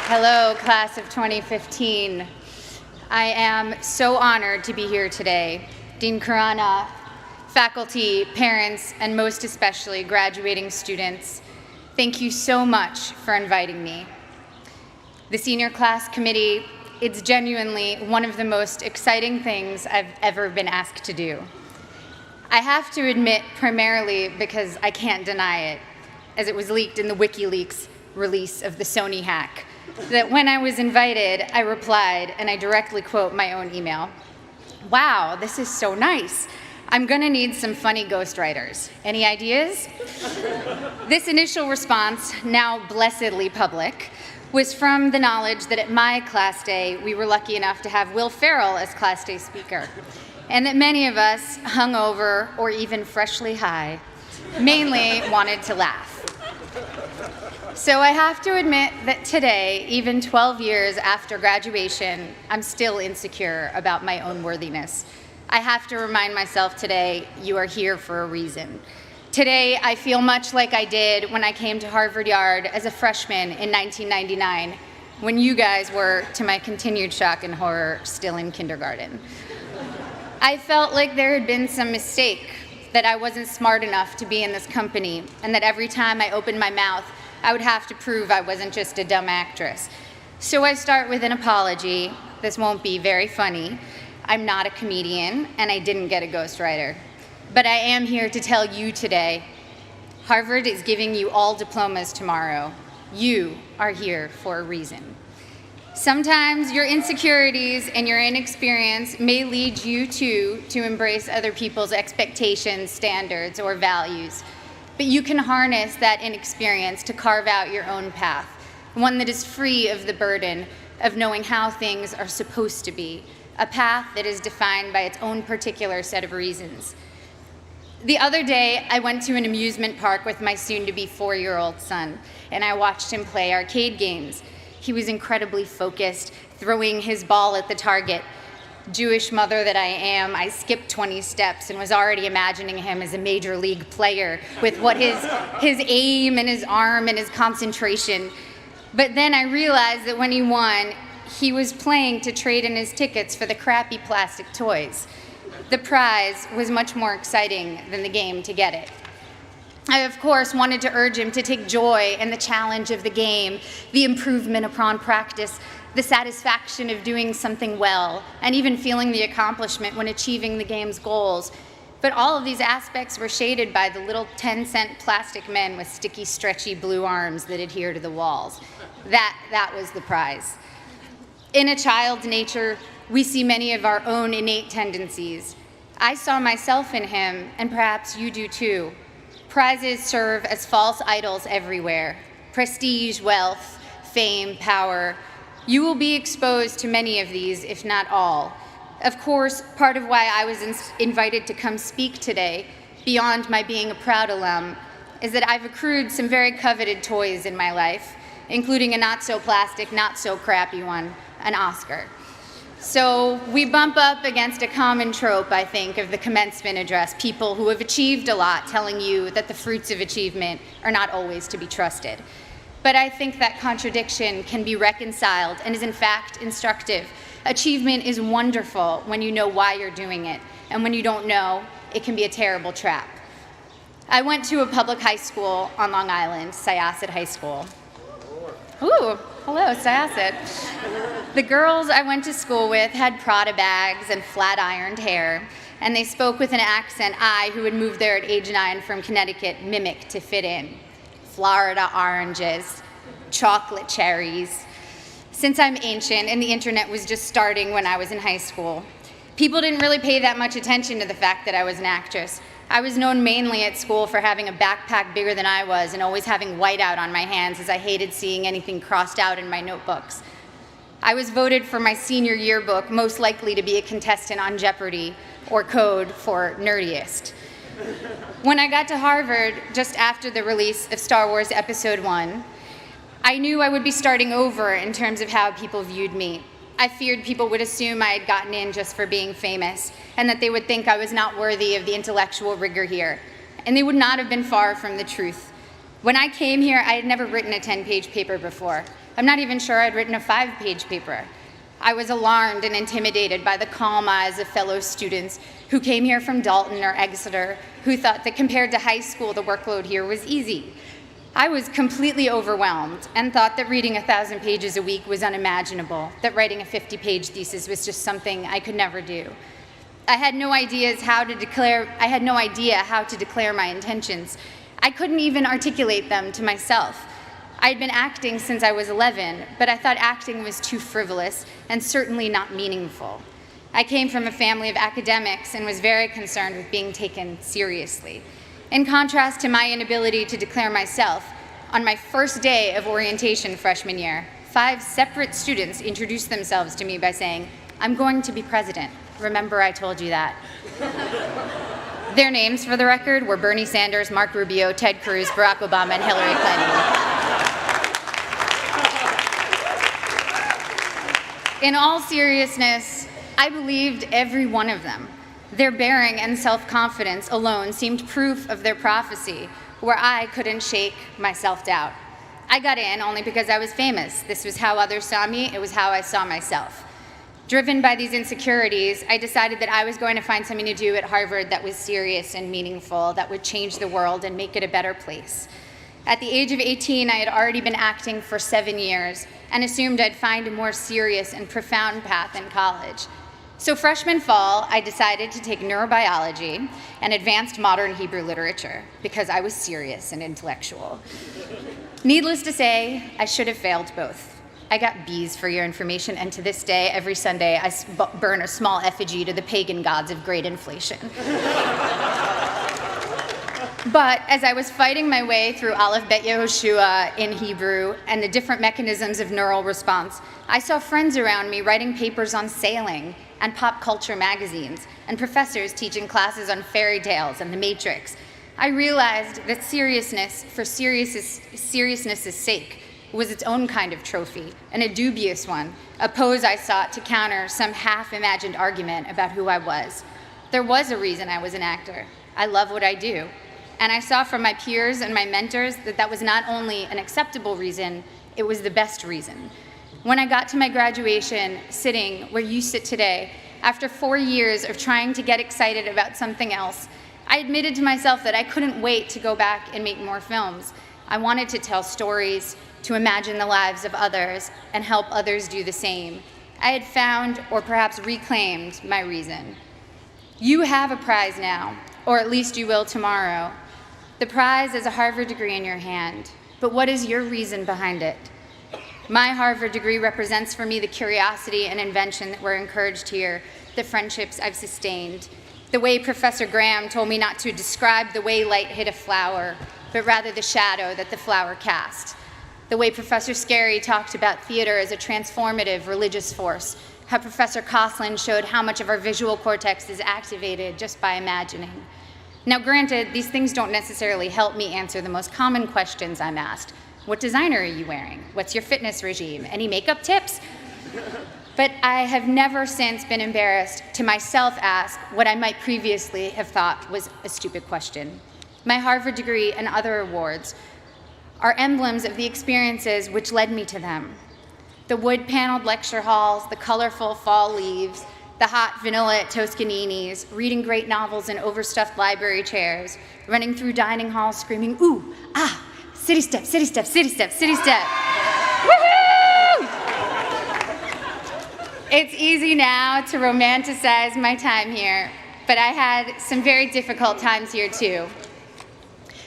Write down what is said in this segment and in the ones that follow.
Hello, class of 2015. I am so honored to be here today. Dean Khurana, faculty, parents, and most especially graduating students, thank you so much for inviting me. The senior class committee, it's genuinely one of the most exciting things I've ever been asked to do. I have to admit, primarily because I can't deny it, as it was leaked in the WikiLeaks release of the Sony hack, that when I was invited, I replied, and I directly quote my own email, "Wow, this is so nice. I'm gonna need some funny ghostwriters. Any ideas?" This initial response, now blessedly public, was from the knowledge that at my class day, we were lucky enough to have Will Ferrell as class day speaker, and that many of us, hungover or even freshly high, mainly wanted to laugh. So I have to admit that today, even 12 years after graduation, I'm still insecure about my own worthiness. I have to remind myself today, you are here for a reason. Today, I feel much like I did when I came to Harvard Yard as a freshman in 1999, when you guys were, to my continued shock and horror, still in kindergarten. I felt like there had been some mistake, that I wasn't smart enough to be in this company, and that every time I opened my mouth, I would have to prove I wasn't just a dumb actress. So I start with an apology. This won't be very funny. I'm not a comedian, and I didn't get a ghostwriter. But I am here to tell you today, Harvard is giving you all diplomas tomorrow. You are here for a reason. Sometimes your insecurities and your inexperience may lead you to embrace other people's expectations, standards, or values. But you can harness that inexperience to carve out your own path, one that is free of the burden of knowing how things are supposed to be, a path that is defined by its own particular set of reasons. The other day, I went to an amusement park with my soon-to-be 4-year-old son, and I watched him play arcade games. He was incredibly focused, throwing his ball at the target. Jewish mother that I am, I skipped 20 steps and was already imagining him as a major league player with what his aim and his arm and his concentration. But then I realized that when he won, he was playing to trade in his tickets for the crappy plastic toys. The prize was much more exciting than the game to get it. I, of course, wanted to urge him to take joy in the challenge of the game, the improvement upon practice, the satisfaction of doing something well, and even feeling the accomplishment when achieving the game's goals. But all of these aspects were shaded by the little 10-cent plastic men with sticky, stretchy blue arms that adhere to the walls. That was the prize. In a child's nature, we see many of our own innate tendencies. I saw myself in him, and perhaps you do too. Prizes serve as false idols everywhere. Prestige, wealth, fame, power. You will be exposed to many of these, if not all. Of course, part of why I was invited to come speak today, beyond my being a proud alum, is that I've accrued some very coveted toys in my life, including a not-so-plastic, not-so-crappy one, an Oscar. So we bump up against a common trope, I think, of the commencement address, people who have achieved a lot telling you that the fruits of achievement are not always to be trusted. But I think that contradiction can be reconciled and is in fact instructive. Achievement is wonderful when you know why you're doing it, and when you don't know, it can be a terrible trap. I went to a public high school on Long Island, Syosset High School. Ooh, hello, Syosset. The girls I went to school with had Prada bags and flat-ironed hair, and they spoke with an accent I, who had moved there at age 9 from Connecticut, mimicked to fit in. Florida oranges, chocolate cherries. Since I'm ancient and the internet was just starting when I was in high school, people didn't really pay that much attention to the fact that I was an actress. I was known mainly at school for having a backpack bigger than I was and always having whiteout on my hands, as I hated seeing anything crossed out in my notebooks. I was voted for my senior yearbook most likely to be a contestant on Jeopardy, or code for nerdiest. When I got to Harvard, just after the release of Star Wars Episode 1, I knew I would be starting over in terms of how people viewed me. I feared people would assume I had gotten in just for being famous, and that they would think I was not worthy of the intellectual rigor here. And they would not have been far from the truth. When I came here, I had never written a 10-page paper before. I'm not even sure I'd written a 5-page paper. I was alarmed and intimidated by the calm eyes of fellow students who came here from Dalton or Exeter, who thought that compared to high school, the workload here was easy. I was completely overwhelmed and thought that reading 1,000 pages a week was unimaginable, that writing a 50-page thesis was just something I could never do. I had no idea how to declare my intentions. I couldn't even articulate them to myself. I had been acting since I was 11, but I thought acting was too frivolous and certainly not meaningful. I came from a family of academics and was very concerned with being taken seriously. In contrast to my inability to declare myself, on my first day of orientation freshman year, 5 separate students introduced themselves to me by saying, "I'm going to be president. Remember I told you that." Their names, for the record, were Bernie Sanders, Mark Rubio, Ted Cruz, Barack Obama, and Hillary Clinton. In all seriousness, I believed every one of them. Their bearing and self-confidence alone seemed proof of their prophecy, where I couldn't shake my self-doubt. I got in only because I was famous. This was how others saw me. It was how I saw myself. Driven by these insecurities, I decided that I was going to find something to do at Harvard that was serious and meaningful, that would change the world and make it a better place. At the age of 18, I had already been acting for 7 years and assumed I'd find a more serious and profound path in college. So freshman fall, I decided to take neurobiology and advanced modern Hebrew literature because I was serious and intellectual. Needless to say, I should have failed both. I got B's for your information, and to this day, every Sunday, I burn a small effigy to the pagan gods of great inflation. But as I was fighting my way through Aleph Bet Yehoshua in Hebrew and the different mechanisms of neural response, I saw friends around me writing papers on sailing and pop culture magazines, and professors teaching classes on fairy tales and the Matrix. I realized that seriousness for seriousness' sake was its own kind of trophy, and a dubious one, a pose I sought to counter some half-imagined argument about who I was. There was a reason I was an actor. I love what I do. And I saw from my peers and my mentors that that was not only an acceptable reason, it was the best reason. When I got to my graduation, sitting where you sit today, after 4 years of trying to get excited about something else, I admitted to myself that I couldn't wait to go back and make more films. I wanted to tell stories, to imagine the lives of others, and help others do the same. I had found, or perhaps reclaimed, my reason. You have a prize now, or at least you will tomorrow. The prize is a Harvard degree in your hand, but what is your reason behind it? My Harvard degree represents for me the curiosity and invention that were encouraged here, the friendships I've sustained, the way Professor Graham told me not to describe the way light hit a flower, but rather the shadow that the flower cast, the way Professor Scarry talked about theater as a transformative religious force, how Professor Coslin showed how much of our visual cortex is activated just by imagining. Now granted, these things don't necessarily help me answer the most common questions I'm asked. What designer are you wearing? What's your fitness regime? Any makeup tips? But I have never since been embarrassed to myself ask what I might previously have thought was a stupid question. My Harvard degree and other awards are emblems of the experiences which led me to them. The wood-paneled lecture halls, the colorful fall leaves, the hot vanilla at Toscanini's, reading great novels in overstuffed library chairs, running through dining halls screaming, ooh, ah, city step, city step, city step, city step. Woohoo! It's easy now to romanticize my time here, but I had some very difficult times here too.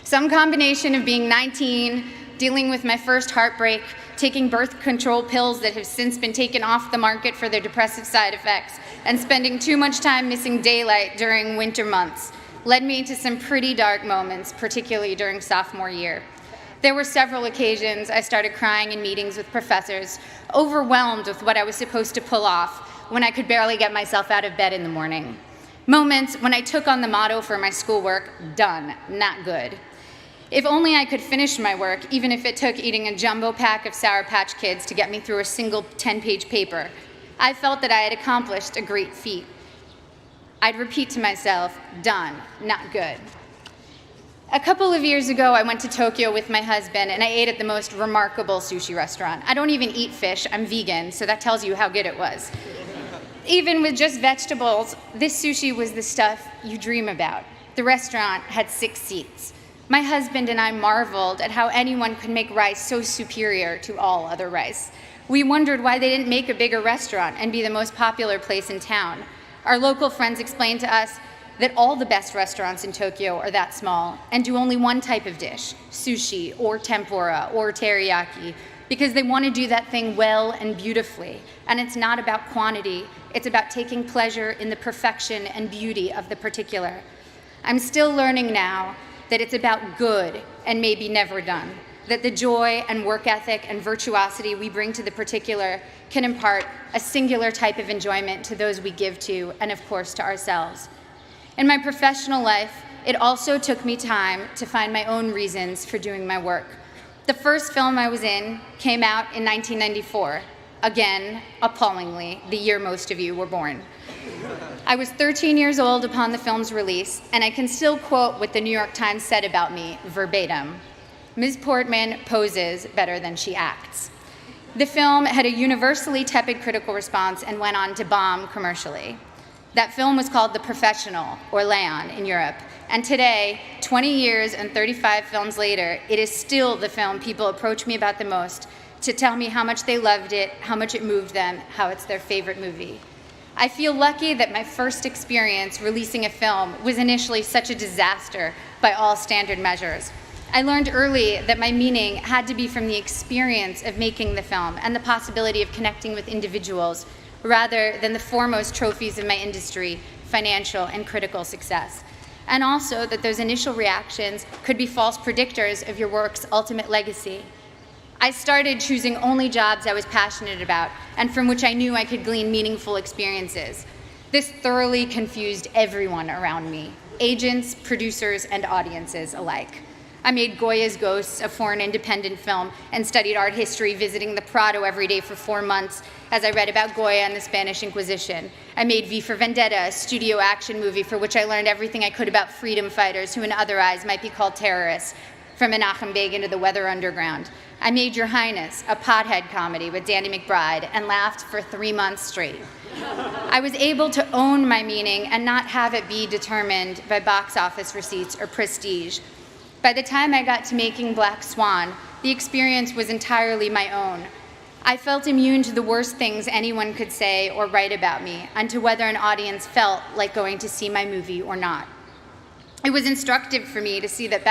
Some combination of being 19, dealing with my first heartbreak, taking birth control pills that have since been taken off the market for their depressive side effects, and spending too much time missing daylight during winter months led me to some pretty dark moments, particularly during sophomore year. There were several occasions I started crying in meetings with professors, overwhelmed with what I was supposed to pull off when I could barely get myself out of bed in the morning. Moments when I took on the motto for my schoolwork, done, not good. If only I could finish my work, even if it took eating a jumbo pack of Sour Patch Kids to get me through a single 10-page paper. I felt that I had accomplished a great feat. I'd repeat to myself, done, not good. A couple of years ago, I went to Tokyo with my husband, and I ate at the most remarkable sushi restaurant. I don't even eat fish, I'm vegan, so that tells you how good it was. Even with just vegetables, this sushi was the stuff you dream about. The restaurant had 6 seats. My husband and I marveled at how anyone could make rice so superior to all other rice. We wondered why they didn't make a bigger restaurant and be the most popular place in town. Our local friends explained to us that all the best restaurants in Tokyo are that small and do only one type of dish, sushi or tempura or teriyaki, because they want to do that thing well and beautifully. And it's not about quantity, it's about taking pleasure in the perfection and beauty of the particular. I'm still learning now that it's about good and maybe never done, that the joy and work ethic and virtuosity we bring to the particular can impart a singular type of enjoyment to those we give to, and of course to ourselves. In my professional life, it also took me time to find my own reasons for doing my work. The first film I was in came out in 1994. Again, appallingly, the year most of you were born. I was 13 years old upon the film's release, and I can still quote what the New York Times said about me verbatim. Ms. Portman poses better than she acts. The film had a universally tepid critical response and went on to bomb commercially. That film was called The Professional, or Leon, in Europe. And today, 20 years and 35 films later, it is still the film people approach me about the most to tell me how much they loved it, how much it moved them, how it's their favorite movie. I feel lucky that my first experience releasing a film was initially such a disaster by all standard measures. I learned early that my meaning had to be from the experience of making the film and the possibility of connecting with individuals rather than the foremost trophies of my industry, financial and critical success. And also that those initial reactions could be false predictors of your work's ultimate legacy. I started choosing only jobs I was passionate about and from which I knew I could glean meaningful experiences. This thoroughly confused everyone around me, agents, producers, and audiences alike. I made Goya's Ghosts, a foreign independent film, and studied art history, visiting the Prado every day for 4 months as I read about Goya and the Spanish Inquisition. I made V for Vendetta, a studio action movie for which I learned everything I could about freedom fighters who in other eyes might be called terrorists, from Menachem Begin to the Weather Underground. I made Your Highness, a pothead comedy with Danny McBride, and laughed for 3 months straight. I was able to own my meaning and not have it be determined by box office receipts or prestige. By the time I got to making Black Swan, the experience was entirely my own. I felt immune to the worst things anyone could say or write about me, and to whether an audience felt like going to see my movie or not. It was instructive for me to see that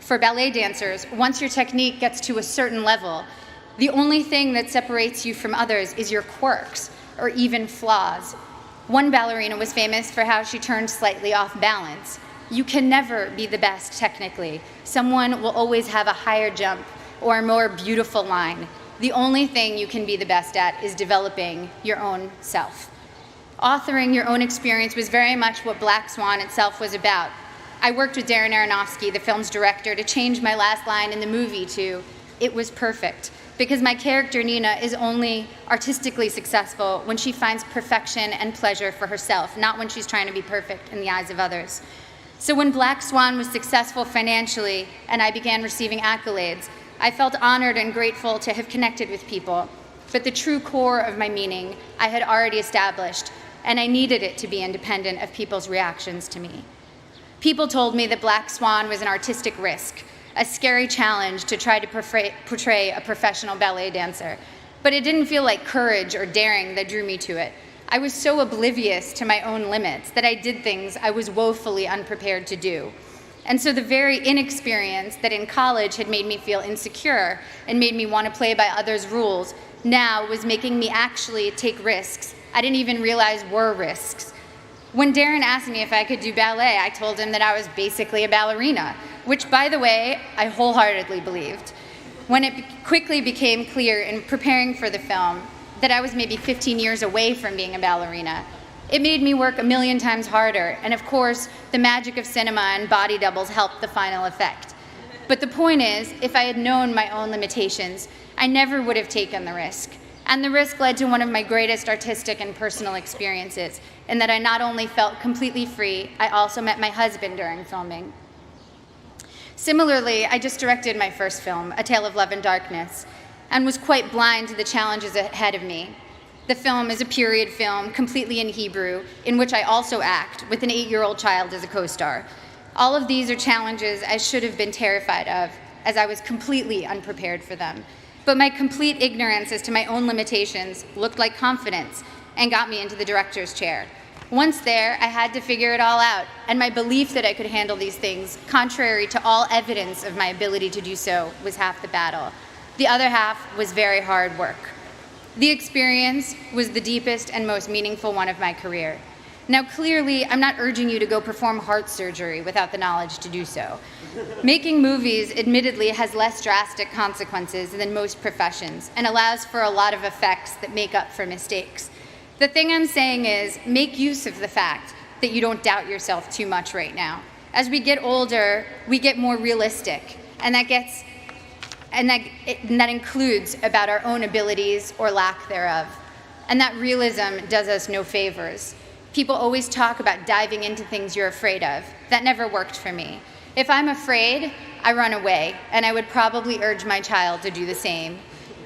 for ballet dancers, once your technique gets to a certain level, the only thing that separates you from others is your quirks, or even flaws. One ballerina was famous for how she turned slightly off balance. You can never be the best technically. Someone will always have a higher jump or a more beautiful line. The only thing you can be the best at is developing your own self. Authoring your own experience was very much what Black Swan itself was about. I worked with Darren Aronofsky, the film's director, to change my last line in the movie to, "It was perfect," because my character Nina is only artistically successful when she finds perfection and pleasure for herself, not when she's trying to be perfect in the eyes of others. So when Black Swan was successful financially and I began receiving accolades, I felt honored and grateful to have connected with people. But the true core of my meaning I had already established, and I needed it to be independent of people's reactions to me. People told me that Black Swan was an artistic risk, a scary challenge to try to portray a professional ballet dancer. But it didn't feel like courage or daring that drew me to it. I was so oblivious to my own limits that I did things I was woefully unprepared to do. And so the very inexperience that in college had made me feel insecure and made me want to play by others' rules now was making me actually take risks I didn't even realize were risks. When Darren asked me if I could do ballet, I told him that I was basically a ballerina, which, by the way, I wholeheartedly believed. When it quickly became clear in preparing for the film that I was maybe 15 years away from being a ballerina, it made me work a million times harder, and of course, the magic of cinema and body doubles helped the final effect. But the point is, if I had known my own limitations, I never would have taken the risk. And the risk led to one of my greatest artistic and personal experiences, in that I not only felt completely free, I also met my husband during filming. Similarly, I just directed my first film, A Tale of Love and Darkness, and was quite blind to the challenges ahead of me. The film is a period film, completely in Hebrew, in which I also act, with an 8-year-old child as a co-star. All of these are challenges I should have been terrified of, as I was completely unprepared for them. But my complete ignorance as to my own limitations looked like confidence and got me into the director's chair. Once there, I had to figure it all out, and my belief that I could handle these things, contrary to all evidence of my ability to do so, was half the battle. The other half was very hard work. The experience was the deepest and most meaningful one of my career. Now, clearly, I'm not urging you to go perform heart surgery without the knowledge to do so. Making movies, admittedly, has less drastic consequences than most professions and allows for a lot of effects that make up for mistakes. The thing I'm saying is, make use of the fact that you don't doubt yourself too much right now. As we get older, we get more realistic, and that includes about our own abilities or lack thereof. And that realism does us no favors. People always talk about diving into things you're afraid of. That never worked for me. If I'm afraid, I run away, and I would probably urge my child to do the same.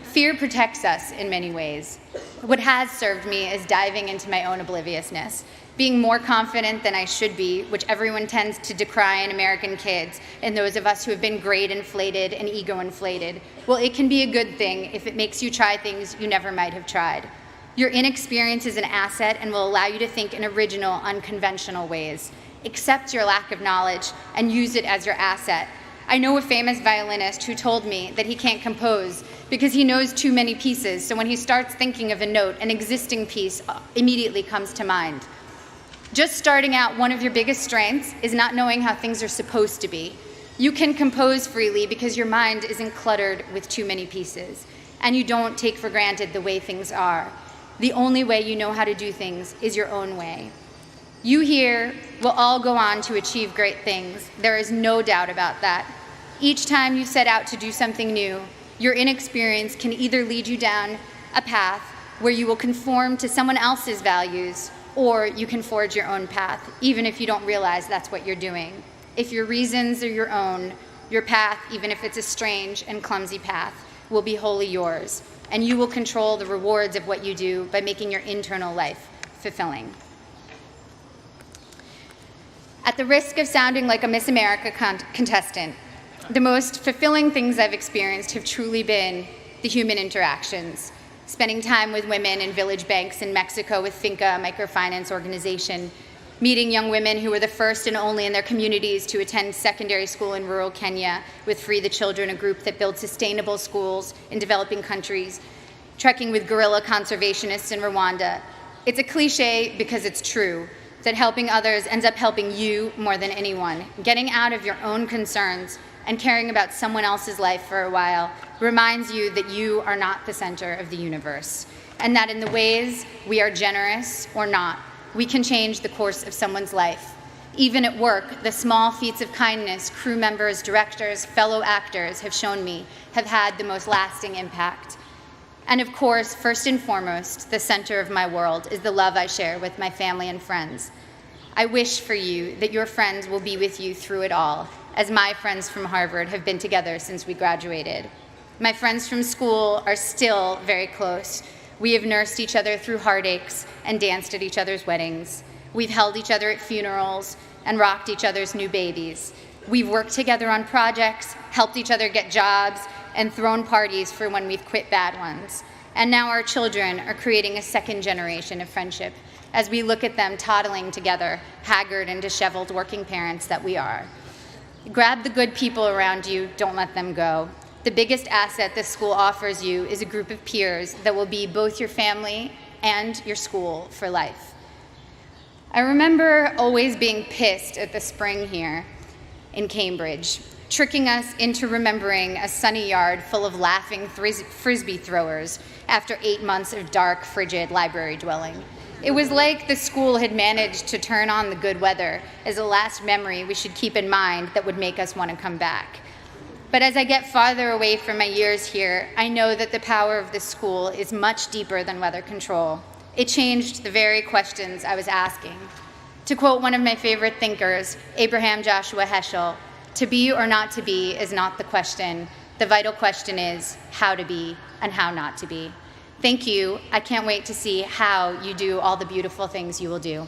Fear protects us in many ways. What has served me is diving into my own obliviousness, being more confident than I should be, which everyone tends to decry in American kids, and those of us who have been grade inflated and ego inflated. Well, it can be a good thing if it makes you try things you never might have tried. Your inexperience is an asset and will allow you to think in original, unconventional ways. Accept your lack of knowledge and use it as your asset. I know a famous violinist who told me that he can't compose because he knows too many pieces, so when he starts thinking of a note, an existing piece immediately comes to mind. Just starting out, one of your biggest strengths is not knowing how things are supposed to be. You can compose freely because your mind isn't cluttered with too many pieces, and you don't take for granted the way things are. The only way you know how to do things is your own way. You here will all go on to achieve great things. There is no doubt about that. Each time you set out to do something new, your inexperience can either lead you down a path where you will conform to someone else's values, or you can forge your own path, even if you don't realize that's what you're doing. If your reasons are your own, your path, even if it's a strange and clumsy path, will be wholly yours, and you will control the rewards of what you do by making your internal life fulfilling. At the risk of sounding like a Miss America contestant, the most fulfilling things I've experienced have truly been the human interactions. Spending time with women in village banks in Mexico with Finca, a microfinance organization, meeting young women who were the first and only in their communities to attend secondary school in rural Kenya with Free the Children, a group that builds sustainable schools in developing countries, trekking with guerrilla conservationists in Rwanda. It's a cliche because it's true, that helping others ends up helping you more than anyone. Getting out of your own concerns and caring about someone else's life for a while reminds you that you are not the center of the universe, and that in the ways we are generous or not, we can change the course of someone's life. Even at work, the small feats of kindness crew members, directors, fellow actors have shown me have had the most lasting impact. And of course, first and foremost, the center of my world is the love I share with my family and friends. I wish for you that your friends will be with you through it all, as my friends from Harvard have been together since we graduated. My friends from school are still very close. We have nursed each other through heartaches and danced at each other's weddings. We've held each other at funerals and rocked each other's new babies. We've worked together on projects, helped each other get jobs, and thrown parties for when we've quit bad ones. And now our children are creating a second generation of friendship as we look at them toddling together, haggard and disheveled working parents that we are. Grab the good people around you, don't let them go. The biggest asset this school offers you is a group of peers that will be both your family and your school for life. I remember always being pissed at the spring here in Cambridge, tricking us into remembering a sunny yard full of laughing frisbee throwers after 8 months of dark, frigid library dwelling. It was like the school had managed to turn on the good weather as a last memory we should keep in mind that would make us want to come back. But as I get farther away from my years here, I know that the power of this school is much deeper than weather control. It changed the very questions I was asking. To quote one of my favorite thinkers, Abraham Joshua Heschel, To be or not to be is not the question. The vital question is how to be and how not to be. Thank you. I can't wait to see how you do all the beautiful things you will do.